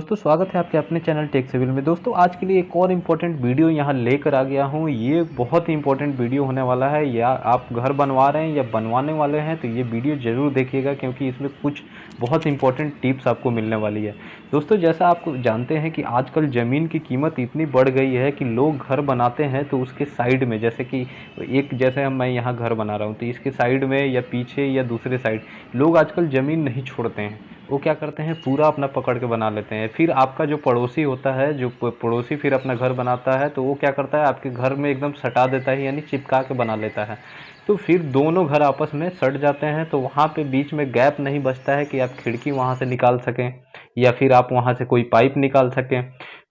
दोस्तों स्वागत है आपके अपने चैनल टेक सिविल में। दोस्तों आज के लिए एक और इम्पोर्टेंट वीडियो यहाँ लेकर आ गया हूँ। ये बहुत ही इम्पोर्टेंट वीडियो होने वाला है। या आप घर बनवा रहे हैं या बनवाने वाले हैं तो ये वीडियो ज़रूर देखिएगा, क्योंकि इसमें कुछ बहुत इंपॉर्टेंट टिप्स आपको मिलने वाली है। दोस्तों जैसा आपको जानते हैं कि आजकल ज़मीन की कीमत इतनी बढ़ गई है कि लोग घर बनाते हैं तो उसके साइड में, जैसे मैं यहाँ घर बना रहा हूँ तो इसके साइड में या पीछे या दूसरे साइड लोग आजकल ज़मीन नहीं छोड़ते हैं। वो क्या करते हैं, पूरा अपना पकड़ के बना लेते हैं। फिर आपका जो पड़ोसी होता है, जो पड़ोसी फिर अपना घर बनाता है तो वो क्या करता है, आपके घर में एकदम सटा देता है, यानी चिपका के बना लेता है। तो फिर दोनों घर आपस में सट जाते हैं। तो वहाँ पे बीच में गैप नहीं बचता है कि आप खिड़की वहाँ से निकाल सकें या फिर आप वहाँ से कोई पाइप निकाल सकें।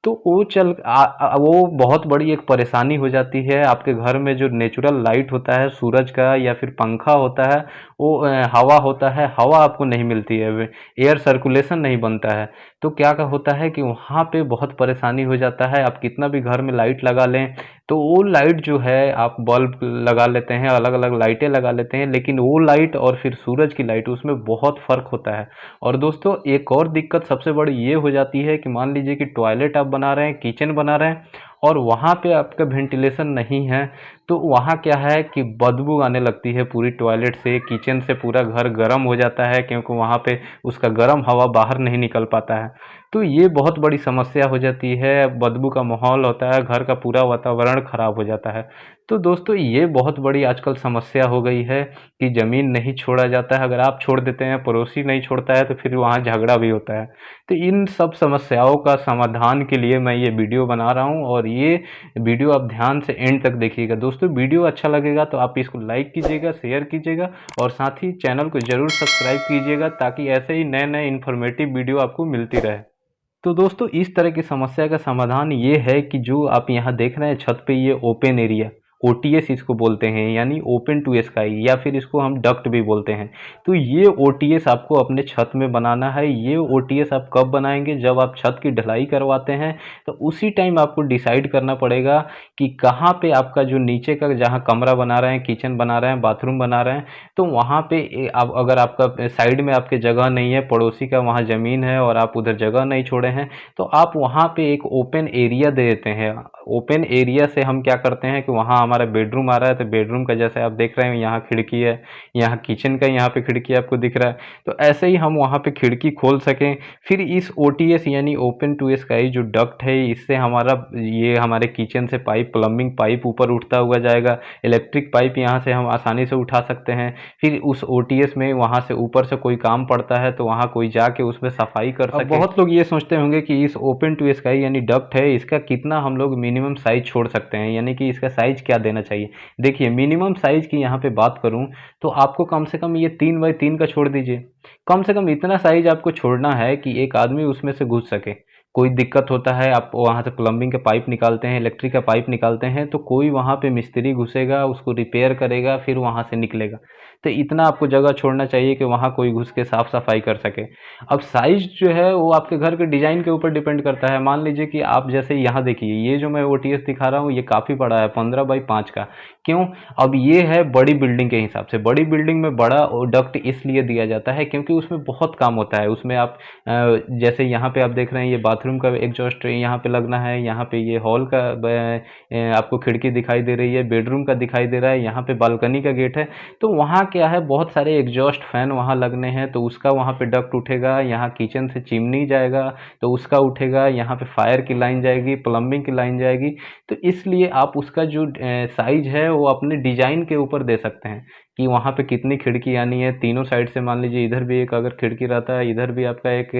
तो वो बहुत बड़ी एक परेशानी हो जाती है। आपके घर में जो नेचुरल लाइट होता है सूरज का या फिर पंखा होता है, वो हवा होता है, हवा आपको नहीं मिलती है, एयर सर्कुलेशन नहीं बनता है। तो क्या होता है कि वहाँ पे बहुत परेशानी हो जाता है। आप कितना भी घर में लाइट लगा लें तो वो लाइट जो है, आप बल्ब लगा लेते हैं, अलग अलग लाइटें लगा लेते हैं, लेकिन वो लाइट और फिर सूरज की लाइट, उसमें बहुत फ़र्क होता है। और दोस्तों एक और दिक्कत सबसे बड़ी ये हो जाती है कि मान लीजिए कि टॉयलेट आप बना रहे हैं, किचन बना रहे हैं और वहाँ पे आपका वेंटिलेशन नहीं है, तो वहाँ क्या है कि बदबू आने लगती है पूरी टॉयलेट से, किचन से। पूरा घर गर्म हो जाता है क्योंकि वहाँ पे उसका गर्म हवा बाहर नहीं निकल पाता है। तो ये बहुत बड़ी समस्या हो जाती है, बदबू का माहौल होता है, घर का पूरा वातावरण खराब हो जाता है। तो दोस्तों ये बहुत बड़ी आजकल समस्या हो गई है कि ज़मीन नहीं छोड़ा जाता है। अगर आप छोड़ देते हैं, पड़ोसी नहीं छोड़ता है, तो फिर वहाँ झगड़ा भी होता है। तो इन सब समस्याओं का समाधान के लिए मैं ये वीडियो बना रहा हूँ, और ये वीडियो आप ध्यान से एंड तक देखिएगा। दोस्तों वीडियो अच्छा लगेगा तो आप इसको लाइक कीजिएगा, शेयर कीजिएगा और साथ ही चैनल को ज़रूर सब्सक्राइब कीजिएगा, ताकि ऐसे ही नए नए इन्फॉर्मेटिव वीडियो आपको मिलती रहे। तो दोस्तों इस तरह की समस्या का समाधान ये है कि जो आप यहाँ देख रहे हैं छत पे, ये ओपन एरिया, ओटीएस इसको बोलते हैं, यानी ओपन टू स्काई, या फिर इसको हम डक्ट भी बोलते हैं। तो ये ओटीएस आपको अपने छत में बनाना है। ये ओटीएस आप कब बनाएंगे, जब आप छत की ढलाई करवाते हैं तो उसी टाइम आपको डिसाइड करना पड़ेगा कि कहाँ पे आपका जो नीचे का, जहाँ कमरा बना रहे हैं, किचन बना रहे हैं, बाथरूम बना रहे हैं, तो वहाँ पे अगर आपका साइड में आपके जगह नहीं है, पड़ोसी का वहाँ ज़मीन है और आप उधर जगह नहीं छोड़े हैं, तो आप वहाँ पे एक ओपन एरिया दे देते हैं। ओपन एरिया से हम क्या करते हैं कि वहाँ हमारा बेडरूम आ रहा है, तो बेडरूम का जैसे आप देख रहे हैं यहाँ खिड़की है, यहाँ किचन का यहाँ पे खिड़की आपको दिख रहा है, तो ऐसे ही हम वहाँ पे खिड़की खोल सकें। फिर इस ओटीएस यानी ओपन टू स्काई जो डक्ट है, इससे ये हमारे किचन से पाइप, प्लम्बिंग पाइप ऊपर उठता हुआ जाएगा। इलेक्ट्रिक पाइप यहाँ से हम आसानी से उठा सकते हैं। फिर उस ओटीएस में वहाँ से ऊपर से कोई काम पड़ता है तो वहाँ कोई जाके उसमें सफाई कर सके। बहुत लोग ये सोचते होंगे कि इस ओपन टू स्काई यानी डक्ट है, इसका कितना हम लोग मिनिमम साइज छोड़ सकते हैं, यानी कि इसका साइज क्या देना चाहिए। देखिए मिनिमम साइज की यहाँ पे बात करूँ तो आपको कम से कम ये 3x3 का छोड़ दीजिए। कम से कम इतना साइज आपको छोड़ना है कि एक आदमी उसमें से घुस सके। कोई दिक्कत होता है, आप वहाँ से प्लम्बिंग का पाइप निकालते हैं, इलेक्ट्रिक का पाइप निकालते हैं, तो कोई वहाँ पे मिस्त्री घुसेगा, उसको रिपेयर करेगा, फिर वहाँ से निकलेगा। तो इतना आपको जगह छोड़ना चाहिए कि वहाँ कोई घुस के साफ सफाई कर सके। अब साइज जो है वो आपके घर के डिज़ाइन के ऊपर डिपेंड करता है। मान लीजिए कि आप जैसे यहाँ देखिए, ये जो मैं ओटीएस दिखा रहा हूँ ये काफ़ी बड़ा है, 15x5 का। क्यों? अब ये है बड़ी बिल्डिंग के हिसाब से। बड़ी बिल्डिंग में बड़ा डक्ट इसलिए दिया जाता है क्योंकि उसमें बहुत काम होता है। उसमें आप जैसे यहाँ पे आप देख रहे हैं, ये बाथरूम का एग्जॉस्ट यहाँ पे लगना है, यहाँ पे ये हॉल का आपको खिड़की दिखाई दे रही है, बेडरूम का दिखाई दे रहा है, यहाँ पे बालकनी का गेट है। तो वहाँ क्या है, बहुत सारे एग्जॉस्ट फैन वहाँ लगने हैं, तो उसका वहाँ पे डक्ट उठेगा। यहाँ किचन से चिमनी जाएगा तो उसका उठेगा, यहाँ पे फायर की लाइन जाएगी, प्लम्बिंग की लाइन जाएगी। तो इसलिए आप उसका जो साइज है वो अपने डिजाइन के ऊपर दे सकते हैं कि वहाँ पे कितनी खिड़की आनी है तीनों साइड से। मान लीजिए इधर भी एक अगर खिड़की रहता है, इधर भी आपका एक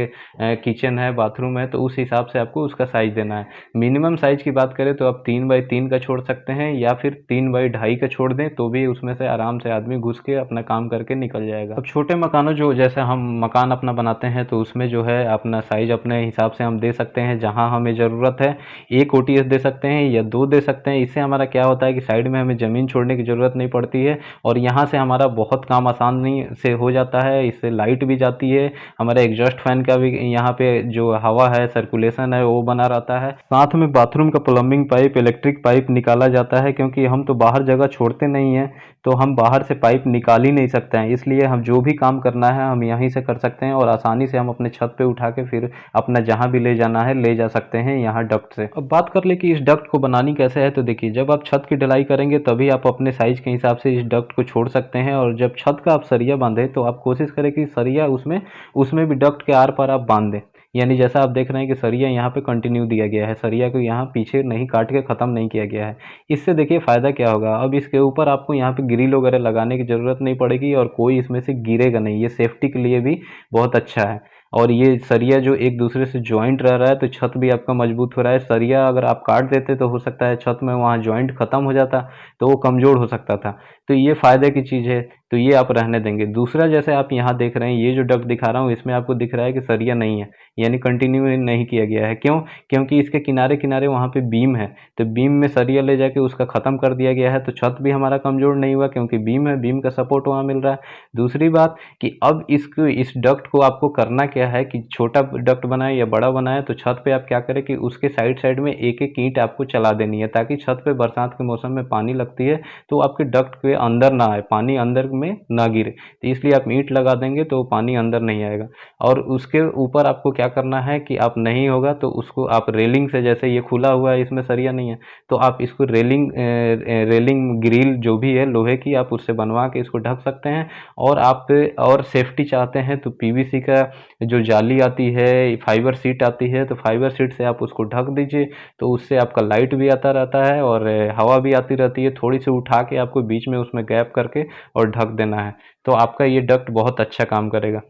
किचन है, बाथरूम है, तो उस हिसाब से आपको उसका साइज देना है। मिनिमम साइज की बात करें तो आप 3x3 का छोड़ सकते हैं या फिर 3x2.5 का छोड़ दें, तो भी उसमें से आराम से आदमी घुस के अपना काम करके निकल जाएगा। अब छोटे मकानों, जो जैसे हम मकान अपना बनाते हैं, तो उसमें जो है अपना साइज अपने हिसाब से हम दे सकते हैं। जहाँ हमें ज़रूरत है एक ओटीएस दे सकते हैं या 2 दे सकते हैं। इससे हमारा क्या होता है कि साइड में हमें ज़मीन छोड़ने की ज़रूरत नहीं पड़ती है और यहाँ यहाँ से हमारा बहुत काम आसानी से हो जाता है। इससे लाइट भी जाती है, हमारे एग्जॉस्ट फैन का भी यहाँ पे जो हवा है सर्कुलेशन है वो बना रहता है। साथ में बाथरूम का प्लम्बिंग पाइप, इलेक्ट्रिक पाइप निकाला जाता है, क्योंकि हम तो बाहर जगह छोड़ते नहीं हैं, तो हम बाहर से पाइप निकाल ही नहीं सकते हैं। इसलिए हम जो भी काम करना है हम यहीं से कर सकते हैं और आसानी से हम अपने छत पे उठा के फिर अपना जहाँ भी ले जाना है ले जा सकते हैं यहाँ डक्ट से। अब बात कर ले कि इस डक्ट को बनानी कैसे है, तो देखिए जब आप छत की ढलाई करेंगे तभी आप अपने साइज के हिसाब से इस डक्ट को छोड़ सकते हैं। और जब छत का आप सरिया बांधे तो आप कोशिश करें कि सरिया उसमें भी डक्ट के आर पार आप बांध दें। यानी जैसा आप देख रहे हैं कि सरिया यहाँ पे कंटिन्यू दिया गया है, सरिया को यहाँ पीछे नहीं काट के ख़त्म नहीं किया गया है। इससे देखिए फ़ायदा क्या होगा, अब इसके ऊपर आपको यहाँ पे ग्रिल वगैरह लगाने की ज़रूरत नहीं पड़ेगी और कोई इसमें से गिरेगा नहीं। ये सेफ्टी के लिए भी बहुत अच्छा है। और ये सरिया जो एक दूसरे से जॉइंट रह रहा है तो छत भी आपका मजबूत हो रहा है। सरिया अगर आप काट देते तो हो सकता है छत में वहाँ जॉइंट ख़त्म हो जाता, तो वो कमज़ोर हो सकता था। तो ये फ़ायदे की चीज़ है, तो ये आप रहने देंगे। दूसरा, जैसे आप यहाँ देख रहे हैं ये जो डक्ट दिखा रहा हूँ इसमें आपको दिख रहा है कि सरिया नहीं है, यानी कंटिन्यू नहीं किया गया है। क्यों? क्योंकि इसके किनारे किनारे वहाँ पे बीम है, तो बीम में सरिया ले जाके उसका ख़त्म कर दिया गया है, तो छत भी हमारा कमज़ोर नहीं हुआ क्योंकि बीम है, बीम का सपोर्ट वहाँ मिल रहा है। दूसरी बात कि अब इस डक्ट को आपको करना क्या है कि छोटा डक्ट बनाए या बड़ा बनाए तो छत पे आप क्या करें कि उसके साइड साइड में एक एक ईंट आपको चला देनी है, ताकि छत पे बरसात के मौसम में पानी लगती है तो आपके डक्ट के अंदर ना आए, पानी अंदर में ना गिरे। तो इसलिए आप ईंट लगा देंगे तो पानी अंदर नहीं आएगा। और उसके ऊपर आपको क्या करना है कि आप नहीं होगा तो उसको आप रेलिंग से, जैसे ये खुला हुआ है इसमें सरिया नहीं है, तो आप इसको रेलिंग ग्रिल जो भी है लोहे की आप उससे बनवा के इसको ढक सकते हैं। और आप और सेफ्टी चाहते हैं तो पीवीसी का जो जाली आती है, फाइबर सीट आती है, तो फाइबर सीट से आप उसको ढक दीजिए, तो उससे आपका लाइट भी आता रहता है और हवा भी आती रहती है। थोड़ी सी उठा के आपको बीच में उसमें गैप करके और ढक देना है, तो आपका ये डक्ट बहुत अच्छा काम करेगा।